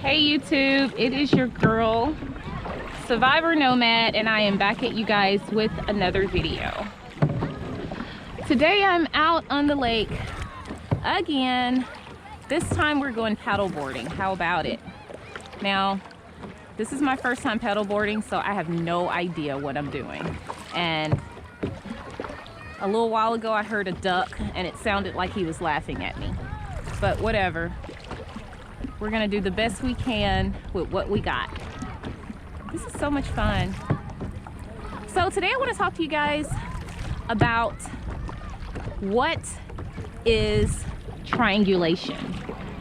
Hey YouTube, it is your girl Survivor Nomad, and I am back at you guys with another video. Today I'm out on the lake again. This time we're going paddle boarding. How about it? Now, this is my first time paddle boarding, so I have no idea what I'm doing. And a little while ago I heard a duck and it sounded like he was laughing at me. But whatever. We're gonna do the best we can with what we got. This is so much fun. So today I want to talk to you guys about what is triangulation.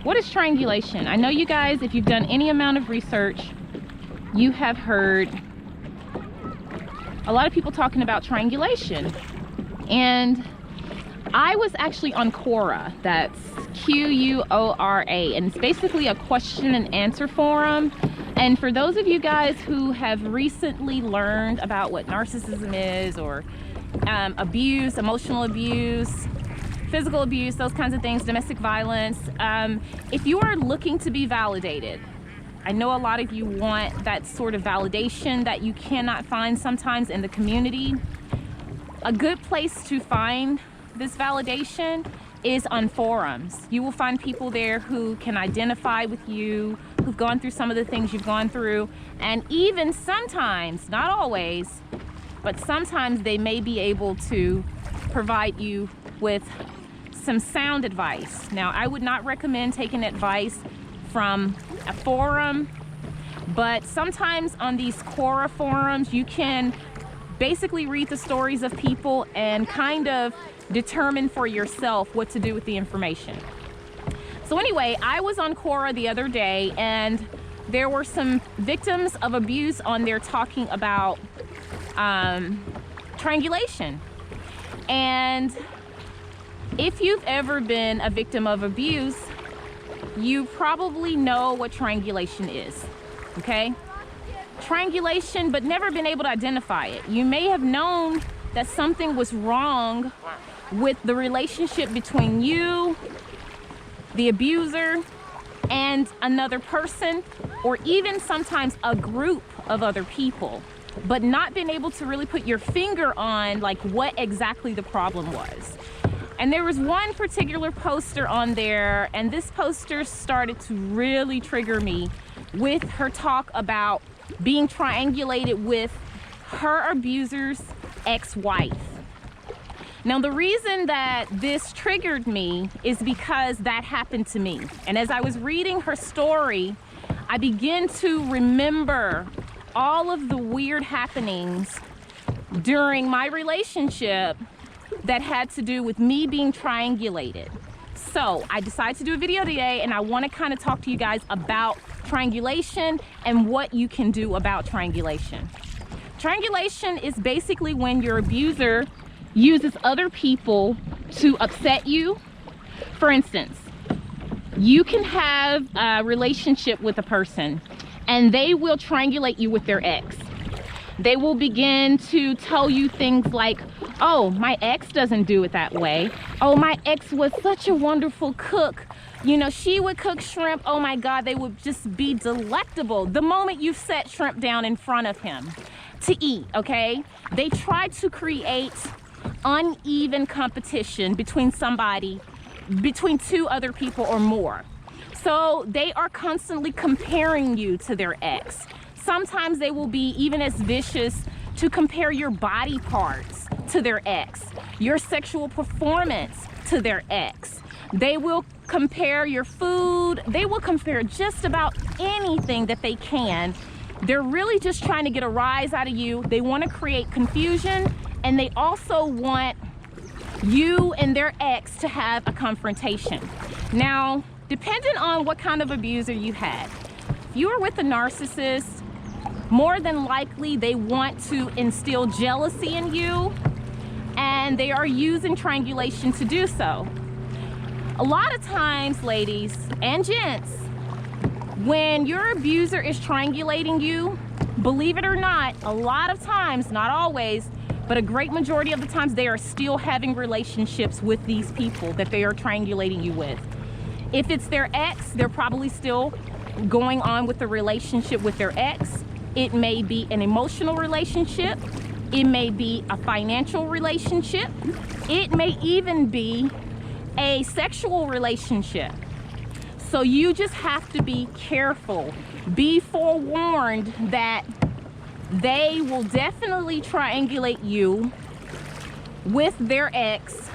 What is triangulation? I know you guys, if you've done any amount of research, you have heard a lot of people talking about triangulation. And I was actually on Quora, that's Q-U-O-R-A, and it's basically a question and answer forum. And for those of you guys who have recently learned about what narcissism is, or abuse, emotional abuse, physical abuse, those kinds of things, domestic violence, if you are looking to be validated, I know a lot of you want that sort of validation that you cannot find sometimes in the community. A good place to find this validation is on forums. You will find people there who can identify with you, who've gone through some of the things you've gone through, and even sometimes, not always, but sometimes they may be able to provide you with some sound advice. Now, I would not recommend taking advice from a forum, but sometimes on these Quora forums, you can basically read the stories of people and kind of determine for yourself what to do with the information. So anyway, I was on Quora the other day and there were some victims of abuse on there talking about triangulation. And if you've ever been a victim of abuse, you probably know what triangulation is, okay? Triangulation, but never been able to identify it. You may have known that something was wrong with the relationship between you, the abuser, and another person, or even sometimes a group of other people, but not been able to really put your finger on like what exactly the problem was. And there was one particular poster on there, and this poster started to really trigger me with her talk about being triangulated with her abuser's ex-wife. Now, the reason that this triggered me is because that happened to me. And as I was reading her story, I began to remember all of the weird happenings during my relationship that had to do with me being triangulated. So I decided to do a video today, and I want to kind of talk to you guys about triangulation and what you can do about triangulation. Triangulation is basically when your abuser uses other people to upset you. For instance, you can have a relationship with a person and they will triangulate you with their ex. They will begin to tell you things like, oh, my ex doesn't do it that way. Oh, my ex was such a wonderful cook. You know, she would cook shrimp. Oh my God, they would just be delectable the moment you set shrimp down in front of him to eat, okay? They try to create uneven competition between two other people or more. So they are constantly comparing you to their ex. Sometimes they will be even as vicious to compare your body parts to their ex, your sexual performance to their ex. They will compare your food. They will compare just about anything that they can. They're really just trying to get a rise out of you. They want to create confusion, and they also want you and their ex to have a confrontation. Now, depending on what kind of abuser you had, if you are with a narcissist, more than likely they want to instill jealousy in you, and they are using triangulation to do so. A lot of times, ladies and gents, when your abuser is triangulating you, believe it or not, a lot of times, not always, but a great majority of the times, they are still having relationships with these people that they are triangulating you with. If it's their ex, they're probably still going on with the relationship with their ex. It may be an emotional relationship. It may be a financial relationship. It may even be a sexual relationship. So you just have to be careful. Be forewarned that they will definitely triangulate you with their ex,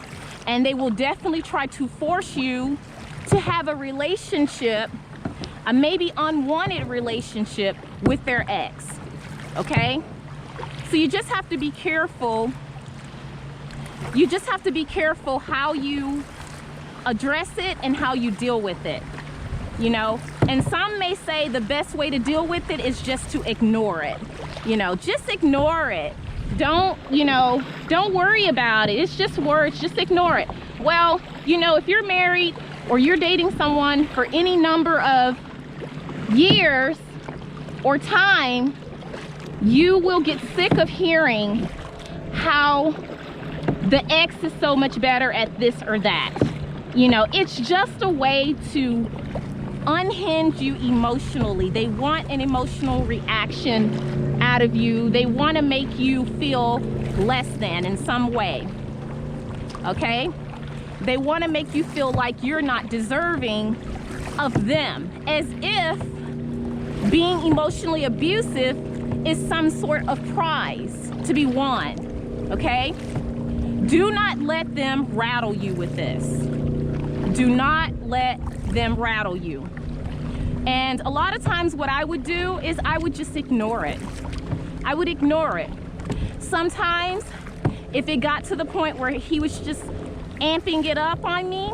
and they will definitely try to force you to have a relationship, a maybe unwanted relationship with their ex, okay? So you just have to be careful. You just have to be careful how you address it and how you deal with it, you know? And some may say the best way to deal with it is just to ignore it. You know, just ignore it. Don't worry about it. It's just words, just ignore it. Well, you know, if you're married or you're dating someone for any number of years or time, you will get sick of hearing how the ex is so much better at this or that. You know, it's just a way to unhinge you emotionally. They want an emotional reaction out of you. They want to make you feel less than in some way, okay? They want to make you feel like you're not deserving of them, as if being emotionally abusive is some sort of prize to be won, okay? Do not let them rattle you with this. Do not let them rattle you. And a lot of times what I would do is I would just ignore it. I would ignore it. Sometimes if it got to the point where he was just amping it up on me,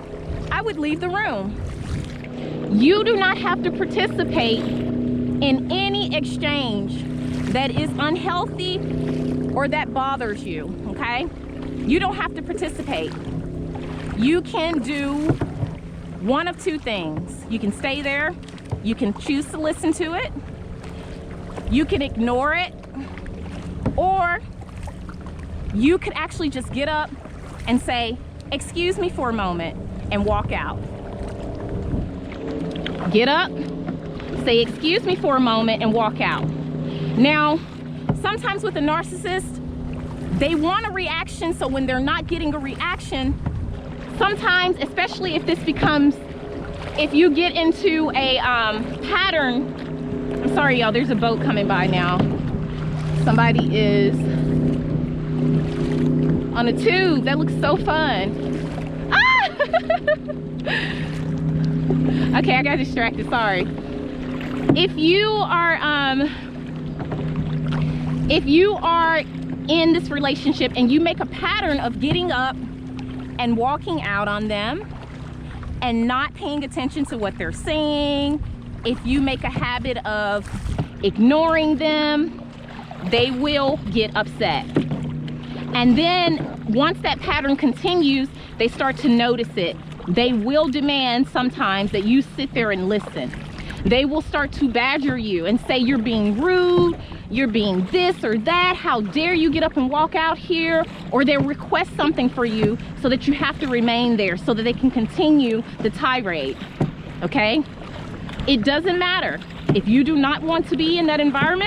I would leave the room. You do not have to participate in any exchange that is unhealthy or that bothers you, okay? You don't have to participate. You can do one of two things. You can stay there. You can choose to listen to it. You can ignore it. Or you could actually just get up and say, "Excuse me for a moment," and walk out. Get up, say, "Excuse me for a moment," and walk out. Now, sometimes with a narcissist, they want a reaction, so when they're not getting a reaction, sometimes, especially if this becomes, if you get into a pattern, I'm sorry y'all, there's a boat coming by now. Somebody is on a tube, that looks so fun. Ah! Okay, I got distracted, sorry. If you are in this relationship and you make a pattern of getting up and walking out on them and not paying attention to what they're saying, if you make a habit of ignoring them, they will get upset. And then once that pattern continues, they start to notice it. They will demand sometimes that you sit there and listen. They will start to badger you and say you're being rude, you're being this or that, how dare you get up and walk out here, or they'll request something for you so that you have to remain there so that they can continue the tirade, okay? It doesn't matter. If you do not want to be in that environment,